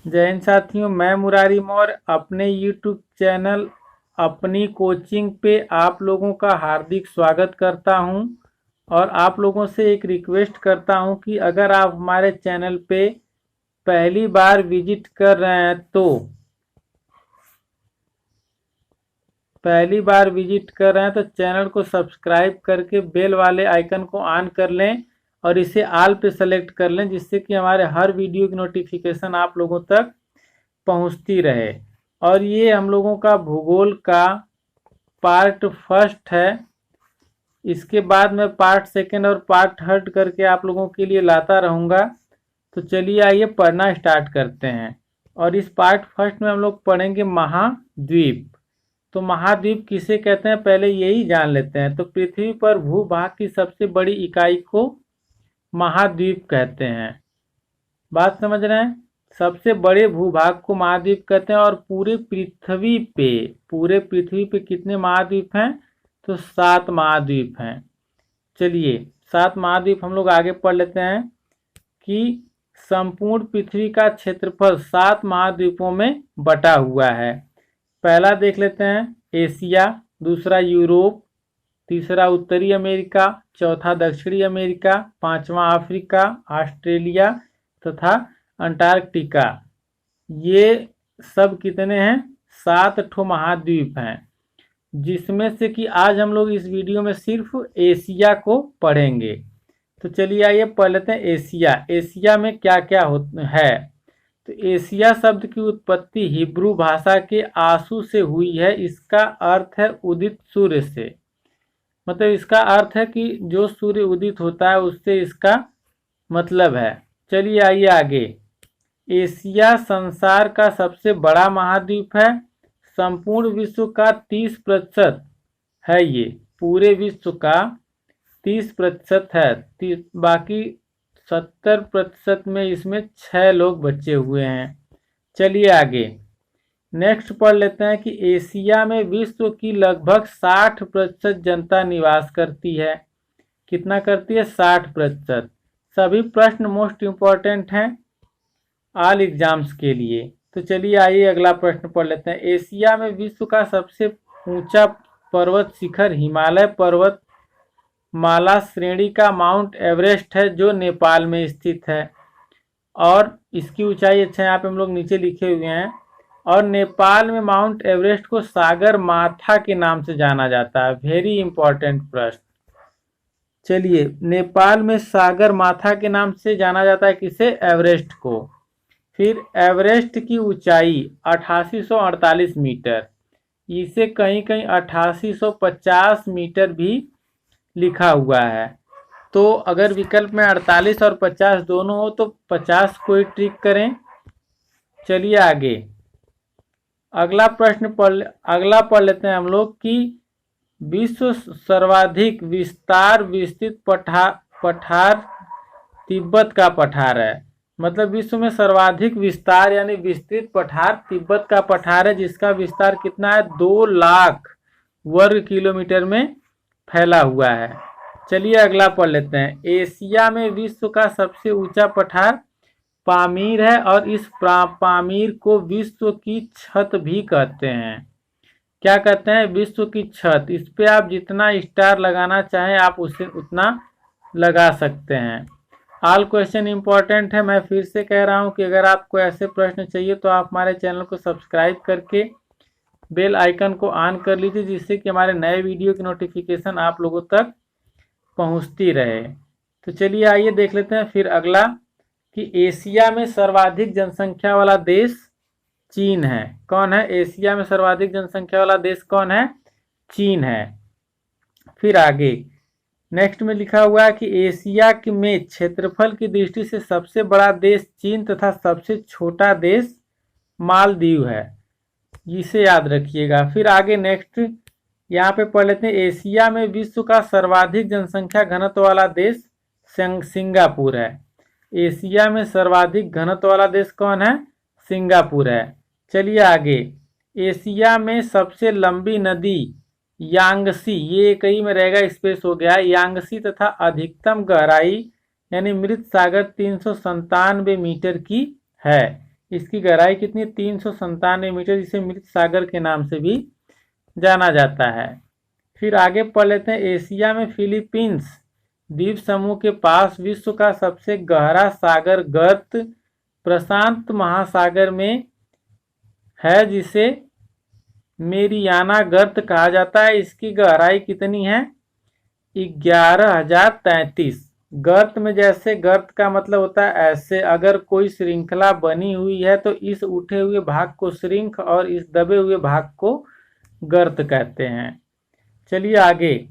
जय हिंद साथियों, मैं मुरारी मौर्य अपने YouTube चैनल अपनी कोचिंग पे आप लोगों का हार्दिक स्वागत करता हूं और आप लोगों से एक रिक्वेस्ट करता हूं कि अगर आप हमारे चैनल पे पहली बार विजिट कर रहे हैं तो चैनल को सब्सक्राइब करके बेल वाले आइकन को ऑन कर लें और इसे ऑल पे सेलेक्ट कर लें, जिससे कि हमारे हर वीडियो की नोटिफिकेशन आप लोगों तक पहुंचती रहे। और ये हम लोगों का भूगोल का पार्ट फर्स्ट है। इसके बाद मैं पार्ट सेकंड और पार्ट थर्ड करके आप लोगों के लिए लाता रहूँगा। तो चलिए आइए पढ़ना स्टार्ट करते हैं। और इस पार्ट फर्स्ट में हम लोग पढ़ेंगे महाद्वीप। तो महाद्वीप किसे कहते हैं पहले यही जान लेते हैं। तो पृथ्वी पर भूभाग की सबसे बड़ी इकाई को महाद्वीप कहते हैं। बात समझ रहे हैं? सबसे बड़े भूभाग को महाद्वीप कहते हैं। और पूरे पृथ्वी पे कितने महाद्वीप हैं? तो 7 महाद्वीप हैं। चलिए 7 महाद्वीप हम लोग आगे पढ़ लेते हैं कि संपूर्ण पृथ्वी का क्षेत्रफल 7 महाद्वीपों में बटा हुआ है। पहला देख लेते हैं एशिया, दूसरा यूरोप, तीसरा उत्तरी अमेरिका, चौथा दक्षिणी अमेरिका, पांचवा अफ्रीका, ऑस्ट्रेलिया तथा अंटार्कटिका। ये सब कितने हैं? 7 ठो महाद्वीप हैं, जिसमें से कि आज हम लोग इस वीडियो में सिर्फ एशिया को पढ़ेंगे। तो चलिए आइए पढ़ लेते हैं एशिया। एशिया में क्या क्या है? तो एशिया शब्द की उत्पत्ति हिब्रू भाषा के आशु से हुई है। इसका अर्थ है उदित सूर्य से। मतलब इसका अर्थ है कि जो सूर्य उदित होता है उससे इसका मतलब है। चलिए आइए आगे। एशिया संसार का सबसे बड़ा महाद्वीप है। संपूर्ण विश्व का 30% है। ये पूरे विश्व का 30% है। बाकी 70% में इसमें 6 लोग बचे हुए हैं। चलिए आगे नेक्स्ट पढ़ लेते हैं कि एशिया में विश्व की लगभग 60% जनता निवास करती है। कितना करती है? 60%। सभी प्रश्न मोस्ट इम्पॉर्टेंट हैं ऑल एग्जाम्स के लिए। तो चलिए आइए अगला प्रश्न पढ़ लेते हैं। एशिया में विश्व का सबसे ऊंचा पर्वत शिखर हिमालय पर्वत माला श्रेणी का माउंट एवरेस्ट है, जो नेपाल में स्थित है। और इसकी ऊंचाई अच्छा यहाँ पे हम लोग नीचे लिखे हुए हैं। और नेपाल में माउंट एवरेस्ट को सागर माथा के नाम से जाना जाता है। वेरी इंपॉर्टेंट प्रश्न। चलिए नेपाल में सागर माथा के नाम से जाना जाता है किसे? एवरेस्ट को। फिर एवरेस्ट की ऊंचाई 8848 मीटर। इसे कहीं कहीं 8850 मीटर भी लिखा हुआ है। तो अगर विकल्प में 48 और 50 दोनों हो तो 50 को ही टिक करें। चलिए आगे अगला पढ़ लेते हैं हम लोग कि विश्व सर्वाधिक विस्तृत पठार तिब्बत का पठार है। मतलब विश्व में सर्वाधिक विस्तार यानी विस्तृत पठार तिब्बत का पठार है, जिसका विस्तार कितना है? 2 लाख वर्ग किलोमीटर में फैला हुआ है। चलिए अगला पढ़ लेते हैं। एशिया में विश्व का सबसे ऊंचा पठार पामीर है और इस पामीर को विश्व की छत भी कहते हैं। क्या कहते हैं? विश्व की छत। इस पे आप जितना स्टार लगाना चाहें आप उसे उतना लगा सकते हैं। ऑल क्वेश्चन इंपॉर्टेंट है। मैं फिर से कह रहा हूं कि अगर आपको ऐसे प्रश्न चाहिए तो आप हमारे चैनल को सब्सक्राइब करके बेल आइकन को ऑन कर लीजिए, जिससे कि हमारे नए वीडियो की नोटिफिकेशन आप लोगों तक पहुंचती रहे। तो चलिए आइए देख लेते हैं फिर अगला कि एशिया में सर्वाधिक जनसंख्या वाला देश चीन है। कौन है? एशिया में सर्वाधिक जनसंख्या वाला देश कौन है? चीन है। फिर आगे नेक्स्ट में लिखा हुआ है कि एशिया में क्षेत्रफल की दृष्टि से सबसे बड़ा देश चीन तथा सबसे छोटा देश मालदीव है। इसे याद रखिएगा। फिर आगे नेक्स्ट यहाँ पे पढ़ लेते हैं। एशिया में विश्व का सर्वाधिक जनसंख्या घनत्व वाला देश सिंगापुर है। एशिया में सर्वाधिक घनत्व वाला देश कौन है? सिंगापुर है। चलिए आगे एशिया में सबसे लंबी नदी यांगसी, ये एक ही में रहेगा, स्पेस हो गया है, यांगसी तथा अधिकतम गहराई यानी मृत सागर 397 मीटर की है। इसकी गहराई कितनी, 397 मीटर, जिसे मृत सागर के नाम से भी जाना जाता है। फिर आगे पढ़ लेते हैं, एशिया में फिलीपींस द्वीप समूह के पास विश्व का सबसे गहरा सागर गर्त प्रशांत महासागर में है, जिसे मेरियाना गर्त कहा जाता है। इसकी गहराई कितनी है, 11,033। गर्त में जैसे गर्त का मतलब होता है ऐसे, अगर कोई श्रृंखला बनी हुई है तो इस उठे हुए भाग को श्रृंख और इस दबे हुए भाग को गर्त कहते हैं। चलिए आगे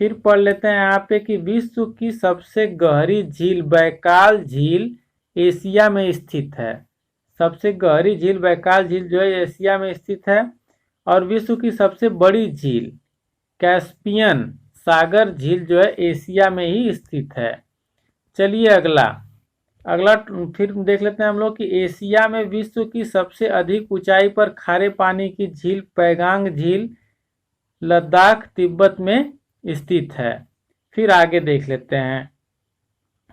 फिर पढ़ लेते हैं यहाँ पे कि विश्व की सबसे गहरी झील बैकाल झील एशिया में स्थित है। सबसे गहरी झील बैकाल झील जो है एशिया में स्थित है। और विश्व की सबसे बड़ी झील कैस्पियन सागर झील जो है एशिया में ही स्थित है। चलिए अगला फिर देख लेते हैं हम लोग कि एशिया में विश्व की सबसे अधिक ऊंचाई पर खारे पानी की झील पैगांग झील लद्दाख तिब्बत में स्थित है। फिर आगे देख लेते हैं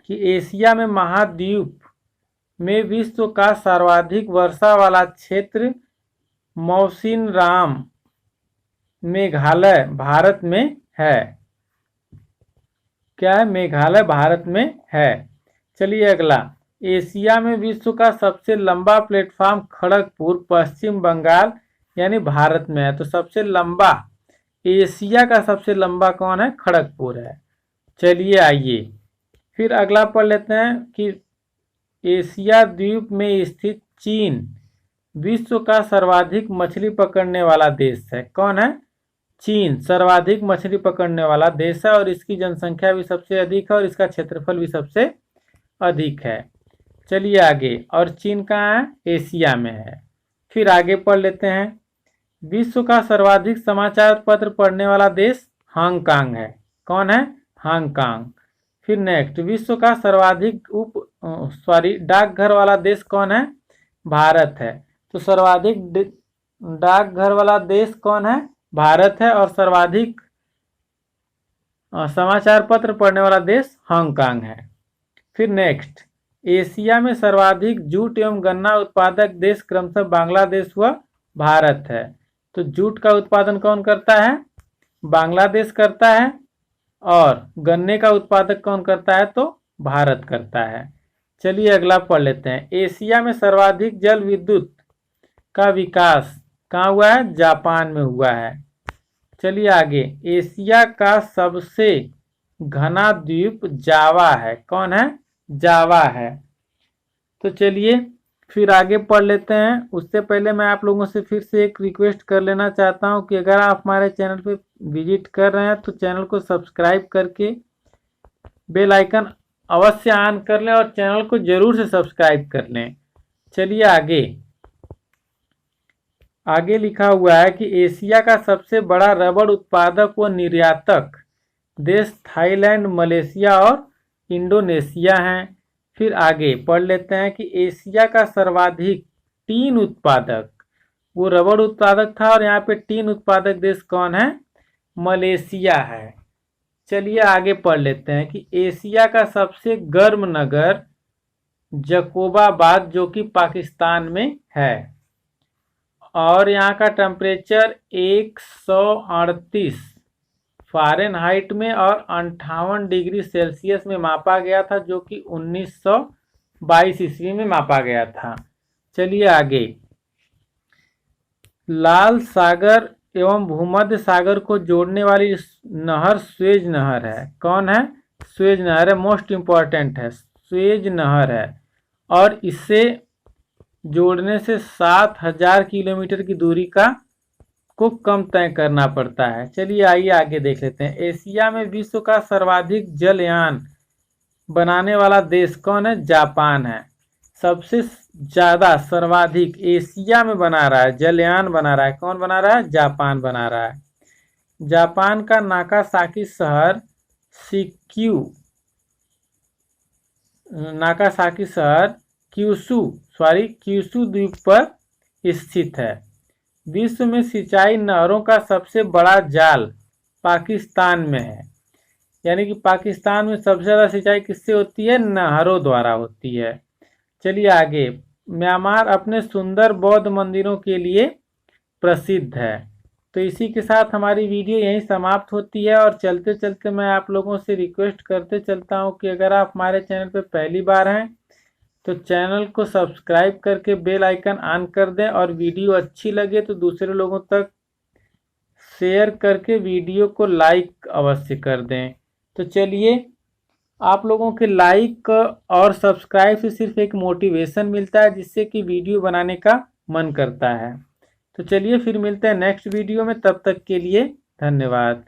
कि एशिया में महाद्वीप में विश्व का सर्वाधिक वर्षा वाला क्षेत्र मौसिनराम मेघालय भारत में है। क्या है, मेघालय भारत में है। चलिए अगला, एशिया में विश्व का सबसे लंबा प्लेटफॉर्म खड़गपुर पश्चिम बंगाल यानी भारत में है। तो सबसे लंबा, एशिया का सबसे लंबा कौन है, खड़गपुर है। चलिए आइए फिर अगला पढ़ लेते हैं कि एशिया द्वीप में स्थित चीन विश्व का सर्वाधिक मछली पकड़ने वाला देश है। कौन है, चीन सर्वाधिक मछली पकड़ने वाला देश है और इसकी जनसंख्या भी सबसे अधिक है और इसका क्षेत्रफल भी सबसे अधिक है। चलिए आगे, और चीन कहाँ है, एशिया में है। फिर आगे पढ़ लेते हैं, विश्व का सर्वाधिक समाचार पत्र पढ़ने वाला देश हांगकांग है। कौन है, हांगकांग। फिर नेक्स्ट, विश्व का सर्वाधिक डाकघर वाला देश कौन है, भारत है। तो सर्वाधिक डाकघर वाला देश कौन है, भारत है। और सर्वाधिक समाचार पत्र पढ़ने वाला देश हांगकांग है। फिर नेक्स्ट, एशिया में सर्वाधिक जूट एवं गन्ना उत्पादक देश क्रमशः बांग्लादेश व भारत है। तो जूट का उत्पादन कौन करता है, बांग्लादेश करता है। और गन्ने का उत्पादक कौन करता है, तो भारत करता है। चलिए अगला पढ़ लेते हैं, एशिया में सर्वाधिक जल विद्युत का विकास कहाँ हुआ है, जापान में हुआ है। चलिए आगे, एशिया का सबसे घना द्वीप जावा है। कौन है, जावा है। तो चलिए फिर आगे पढ़ लेते हैं। उससे पहले मैं आप लोगों से फिर से एक रिक्वेस्ट कर लेना चाहता हूं कि अगर आप हमारे चैनल पे विजिट कर रहे हैं तो चैनल को सब्सक्राइब करके बेल आइकन अवश्य ऑन कर लें और चैनल को जरूर से सब्सक्राइब कर लें। चलिए आगे लिखा हुआ है कि एशिया का सबसे बड़ा रबड़ उत्पादक व निर्यातक देश थाईलैंड, मलेशिया और इंडोनेशिया हैं। फिर आगे पढ़ लेते हैं कि एशिया का सर्वाधिक टीन उत्पादक, वो रबड़ उत्पादक था और यहाँ पे टीन उत्पादक देश कौन है, मलेशिया है। चलिए आगे पढ़ लेते हैं कि एशिया का सबसे गर्म नगर जकोबाबाद जो कि पाकिस्तान में है और यहाँ का टेम्परेचर 138 फ़ारेनहाइट में और 58 डिग्री सेल्सियस में मापा गया था, जो कि 1922 ईस्वी में मापा गया था। चलिए आगे, लाल सागर एवं भूमध्य सागर को जोड़ने वाली नहर स्वेज नहर है। कौन है, स्वेज नहर है, मोस्ट इम्पॉर्टेंट है, स्वेज नहर है। और इससे जोड़ने से 7,000 किलोमीटर की दूरी को कम तय करना पड़ता है। चलिए आइए आगे देख लेते हैं, एशिया में विश्व का सर्वाधिक जलयान बनाने वाला देश कौन है, जापान है। सबसे ज्यादा सर्वाधिक एशिया में बना रहा है, जलयान बना रहा है, कौन बना रहा है, जापान बना रहा है। जापान का नागासाकी शहर क्यूशू द्वीप पर स्थित है। विश्व में सिंचाई नहरों का सबसे बड़ा जाल पाकिस्तान में है, यानी कि पाकिस्तान में सबसे ज़्यादा सिंचाई किससे होती है, नहरों द्वारा होती है। चलिए आगे, म्यांमार अपने सुंदर बौद्ध मंदिरों के लिए प्रसिद्ध है। तो इसी के साथ हमारी वीडियो यहीं समाप्त होती है और चलते चलते मैं आप लोगों से रिक्वेस्ट करते चलता हूं कि अगर आप हमारे चैनल पर पहली बार हैं तो चैनल को सब्सक्राइब करके बेल आइकन ऑन कर दें और वीडियो अच्छी लगे तो दूसरे लोगों तक शेयर करके वीडियो को लाइक अवश्य कर दें। तो चलिए, आप लोगों के लाइक और सब्सक्राइब से सिर्फ एक मोटिवेशन मिलता है जिससे कि वीडियो बनाने का मन करता है। तो चलिए फिर मिलते हैं नेक्स्ट वीडियो में, तब तक के लिए धन्यवाद।